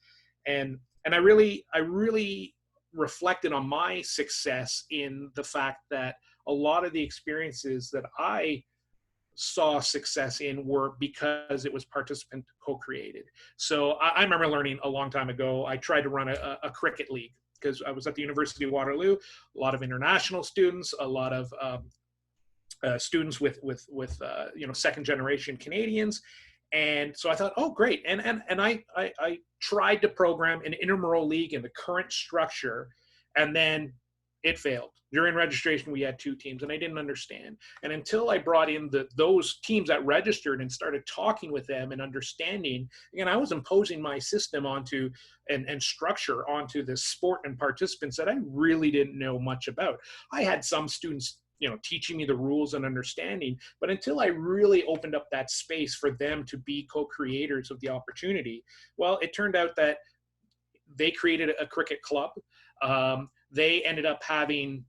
And I really reflected on my success in the fact that a lot of the experiences that I saw success in were because it was participant co-created. So I remember learning a long time ago, I tried to run a cricket league because I was at the University of Waterloo, a lot of international students, a lot of students with second generation Canadians. And so I thought, oh, great. And I tried to program an intramural league in the current structure, and then it failed. During registration, we had 2 teams, and I didn't understand. And until I brought in those teams that registered and started talking with them and understanding, again, I was imposing my system onto and structure onto this sport and participants that I really didn't know much about. I had some students teaching me the rules and understanding, but until I really opened up that space for them to be co-creators of the opportunity, well, it turned out that they created a cricket club. They ended up having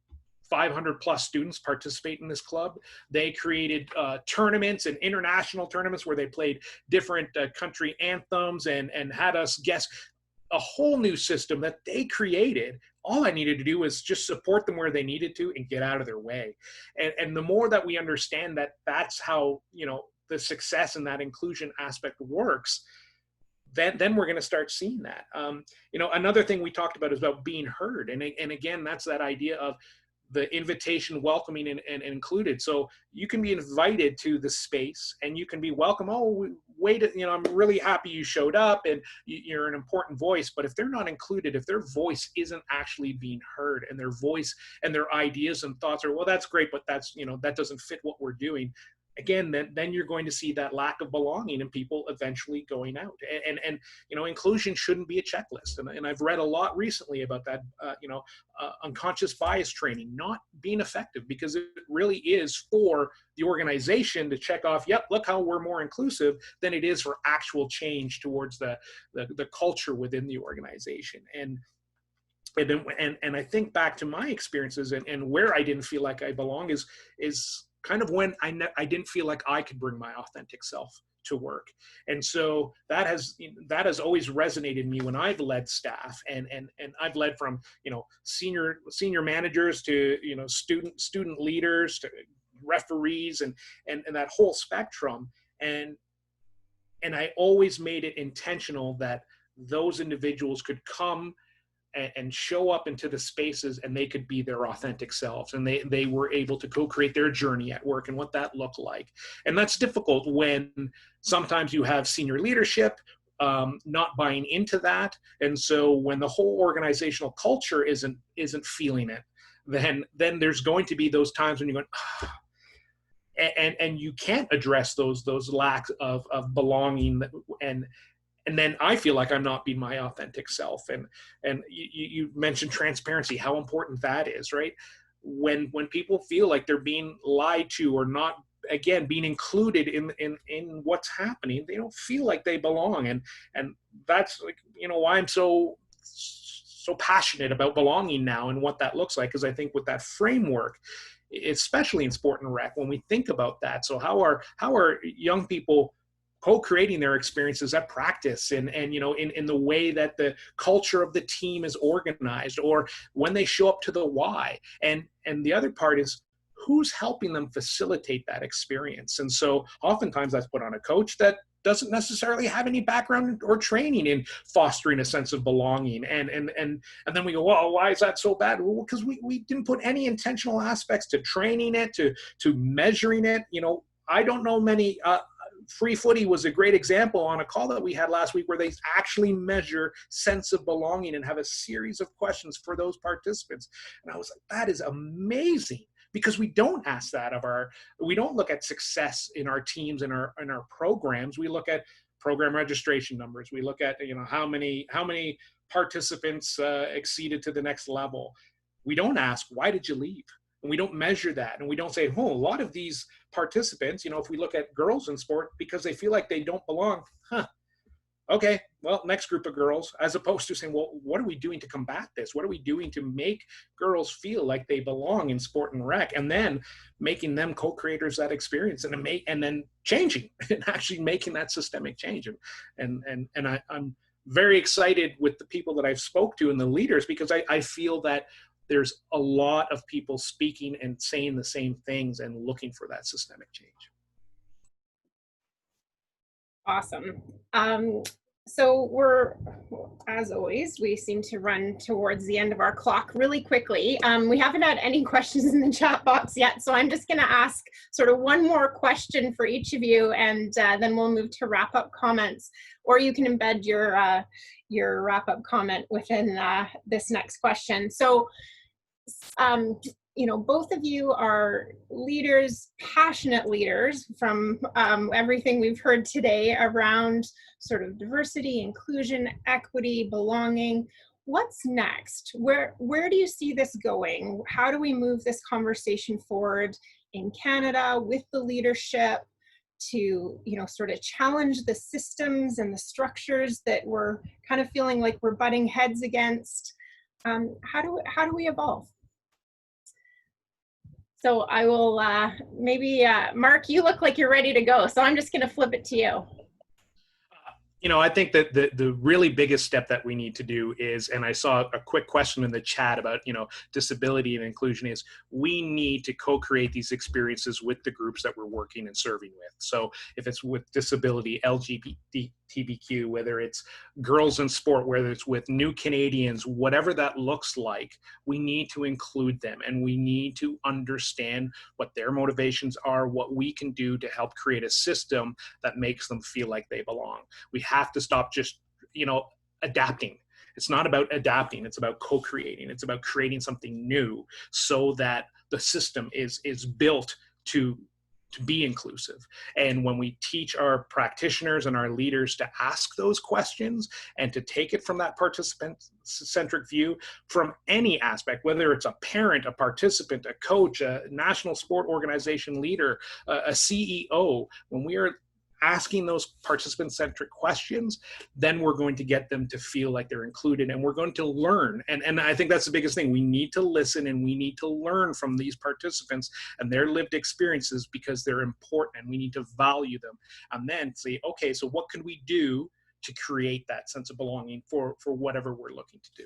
500 plus students participate in this club. They created tournaments and international tournaments where they played different country anthems and had us guess a whole new system that they created. All I needed to do was just support them where they needed to and get out of their way. And the more that we understand that that's how, the success and that inclusion aspect works, then we're going to start seeing that. Another thing we talked about is about being heard. And again, that's that idea of the invitation, welcoming, and included. So you can be invited to the space and you can be welcome. Oh, wait, I'm really happy you showed up and you're an important voice. But if they're not included, if their voice isn't actually being heard and their voice and their ideas and thoughts are, well, that's great, but that's, that doesn't fit what we're doing. Again, then you're going to see that lack of belonging and people eventually going out. And inclusion shouldn't be a checklist. And I've read a lot recently about that, unconscious bias training not being effective, because it really is for the organization to check off, yep, look how we're more inclusive, than it is for actual change towards the culture within the organization. And I think back to my experiences and where I didn't feel like I belong is kind of when I didn't feel like I could bring my authentic self to work. And so that has always resonated in me when I've led staff and I've led from, senior managers to, student leaders to referees and that whole spectrum. And I always made it intentional that those individuals could come and show up into the spaces and they could be their authentic selves, and they were able to co-create their journey at work and what that looked like. And that's difficult when sometimes you have senior leadership not buying into that. And so when the whole organizational culture isn't feeling it, then there's going to be those times when you're going, and you can't address those lacks of belonging, and then I feel like I'm not being my authentic self. And you mentioned transparency, how important that is, right? When people feel like they're being lied to or not, again, being included in what's happening, they don't feel like they belong. And that's like, why I'm so passionate about belonging now and what that looks like. Because I think with that framework, especially in sport and rec, when we think about that, so how are young people co-creating their experiences at practice and in the way that the culture of the team is organized, or when they show up to the why. And the other part is, who's helping them facilitate that experience? And so oftentimes that's put on a coach that doesn't necessarily have any background or training in fostering a sense of belonging. And then we go, well, why is that so bad? Well, because we didn't put any intentional aspects to training it, to measuring it. You know, I don't know many, Free Footy was a great example on a call that we had last week where they actually measure sense of belonging and have a series of questions for those participants. And I was like, that is amazing. Because we don't ask that of we don't look at success in our teams and our programs. We look at program registration numbers. We look at, you know, how many participants exceeded to the next level. We don't ask, why did you leave? And we don't measure that. And we don't say, oh, a lot of these participants, you know, if we look at girls in sport, because they feel like they don't belong, okay, well, next group of girls, as opposed to saying, well, what are we doing to combat this? What are we doing to make girls feel like they belong in sport and rec? And then making them co-creators of that experience and then changing and actually making that systemic change. And I'm very excited with the people that I've spoke to and the leaders, because I feel that there's a lot of people speaking and saying the same things and looking for that systemic change. Awesome. So we're, as always, we seem to run towards the end of our clock really quickly. We haven't had any questions in the chat box yet, so I'm just going to ask sort of one more question for each of you, and then we'll move to wrap-up comments, or you can embed your wrap-up comment within this next question. So, you know, both of you are leaders, passionate leaders, from everything we've heard today around sort of diversity, inclusion, equity, belonging. What's next? Where do you see this going? How do we move this conversation forward in Canada with the leadership to, you know, sort of challenge the systems and the structures that we're kind of feeling like we're butting heads against? How do we evolve? So I will maybe, Marc, you look like you're ready to go, so I'm just going to flip it to you. You know, I think that the really biggest step that we need to do is, and I saw a quick question in the chat about, you know, disability and inclusion, is we need to co-create these experiences with the groups that we're working and serving with. So if it's with disability, LGBTQ, whether it's girls in sport, whether it's with new Canadians, whatever that looks like, we need to include them, and we need to understand what their motivations are, what we can do to help create a system that makes them feel like they belong. We have to stop just, you know, adapting. It's not about adapting, it's about co-creating. It's about creating something new so that the system is built to be inclusive. And when we teach our practitioners and our leaders to ask those questions and to take it from that participant-centric view from any aspect, whether it's a parent, a participant, a coach, a national sport organization leader, a CEO, when we are asking those participant-centric questions, then we're going to get them to feel like they're included, and we're going to learn. And I think that's the biggest thing. We need to listen and we need to learn from these participants and their lived experiences, because they're important and we need to value them. And then say, okay, so what can we do to create that sense of belonging for whatever we're looking to do?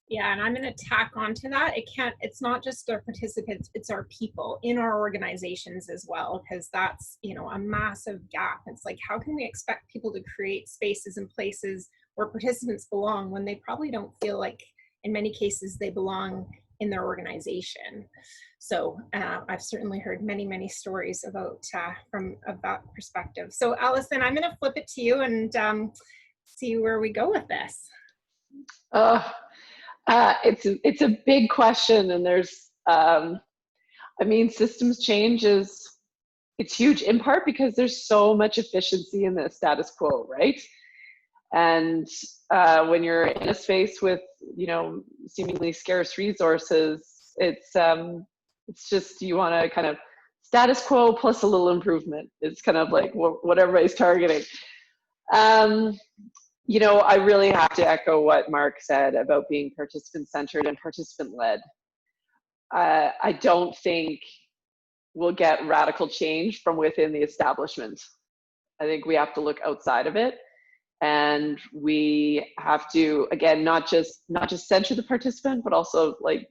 Yeah, and I'm going to tack onto that. It's not just our participants, it's our people in our organizations as well, because that's, you know, a massive gap. It's like, how can we expect people to create spaces and places where participants belong when they probably don't feel like, in many cases, they belong in their organization? So I've certainly heard many, many stories about from that perspective. So Allison, I'm going to flip it to you and see where we go with this. It's a big question, and there's, I mean, systems change it's huge, in part because there's so much efficiency in the status quo, right? And when you're in a space with, you know, seemingly scarce resources, it's just, you want to kind of status quo plus a little improvement. It's kind of like what everybody's targeting. You know, I really have to echo what Marc said about being participant-centered and participant-led. I don't think we'll get radical change from within the establishment. I think we have to look outside of it, and we have to, again, not just center the participant, but also like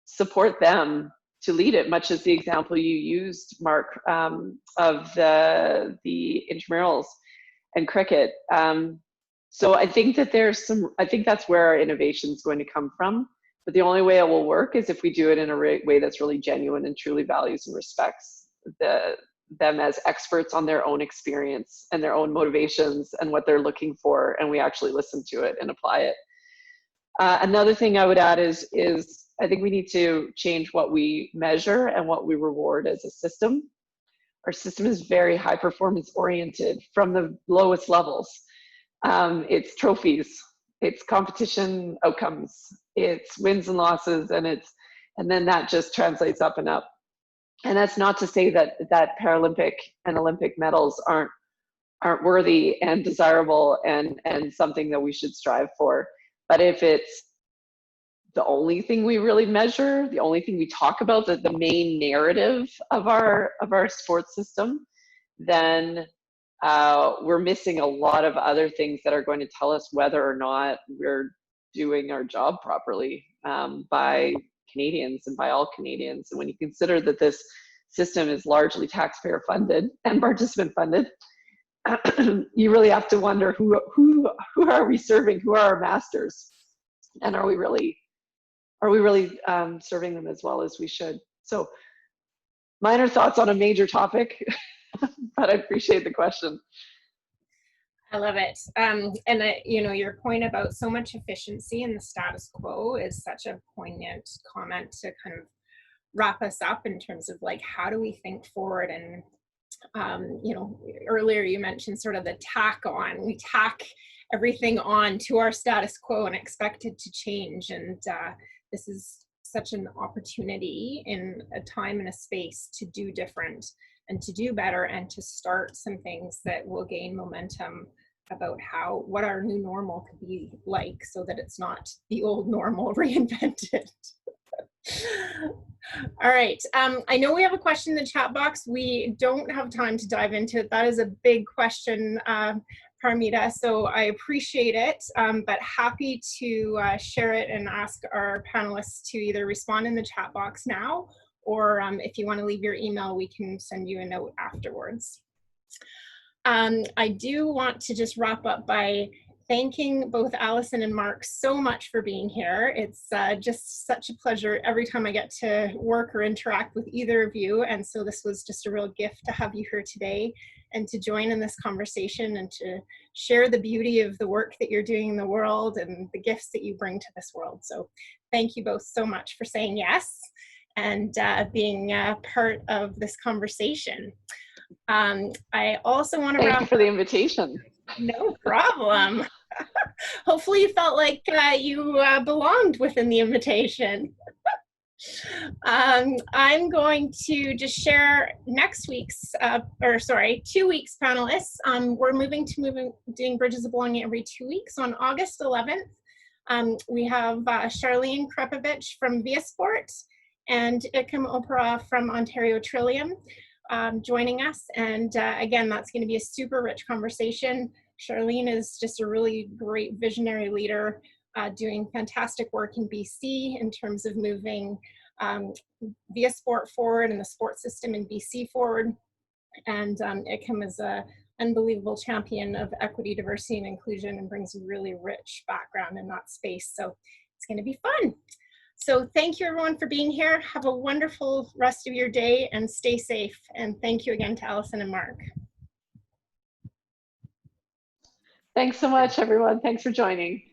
support them lead it, much as the example you used, Marc, of the intramurals and cricket. So I think that I think that's where our innovation is going to come from. But the only way it will work is if we do it in a way that's really genuine and truly values and respects them as experts on their own experience and their own motivations and what they're looking for, and we actually listen to it and apply it. Another thing I would add is I think we need to change what we measure and what we reward as a system. Our system is very high performance oriented from the lowest levels. It's trophies, it's competition outcomes, it's wins and losses, and then that just translates up and up. And that's not to say that Paralympic and Olympic medals aren't worthy and desirable and something that we should strive for. But if it's the only thing we really measure, the only thing we talk about, the main narrative of our sports system, then we're missing a lot of other things that are going to tell us whether or not we're doing our job properly by Canadians and by all Canadians. And when you consider that this system is largely taxpayer funded and participant funded, you really have to wonder who are we serving? Who are our masters? And are we really serving them as well as we should? So minor thoughts on a major topic, but I appreciate the question. I love it. You know, your point about so much efficiency in the status quo is such a poignant comment to kind of wrap us up in terms of like, how do we think forward? And, you know, earlier you mentioned sort of the tack on. We tack everything on to our status quo and expect it to change. And this is such an opportunity in a time and a space to do different and to do better and to start some things that will gain momentum about what our new normal could be like, so that it's not the old normal reinvented. All right, I know we have a question in the chat box. We don't have time to dive into it. That is a big question, Paramita, so I appreciate it, but happy to share it and ask our panelists to either respond in the chat box now, or if you want to leave your email, we can send you a note afterwards. I do want to just wrap up by thanking both Allison and Marc so much for being here. It's just such a pleasure every time I get to work or interact with either of you, and so this was just a real gift to have you here today and to join in this conversation and to share the beauty of the work that you're doing in the world and the gifts that you bring to this world. So thank you both so much for saying yes and being part of this conversation. I also want to thank you for the invitation. No problem. Hopefully you felt like you belonged within the invitation. I'm going to just share next week's, 2 weeks panelists. We're doing Bridges of Belonging every 2 weeks. On August 11th, we have Charlene Krepovich from Via Sport and Ikem Opera from Ontario Trillium joining us. And again, that's going to be a super rich conversation. Charlene is just a really great visionary leader doing fantastic work in BC in terms of moving Via Sport forward and the sports system in BC forward. And Ikem is an unbelievable champion of equity, diversity, and inclusion and brings a really rich background in that space. So it's going to be fun. So thank you everyone for being here. Have a wonderful rest of your day and stay safe. And thank you again to Allison and Marc. Thanks so much, everyone. Thanks for joining.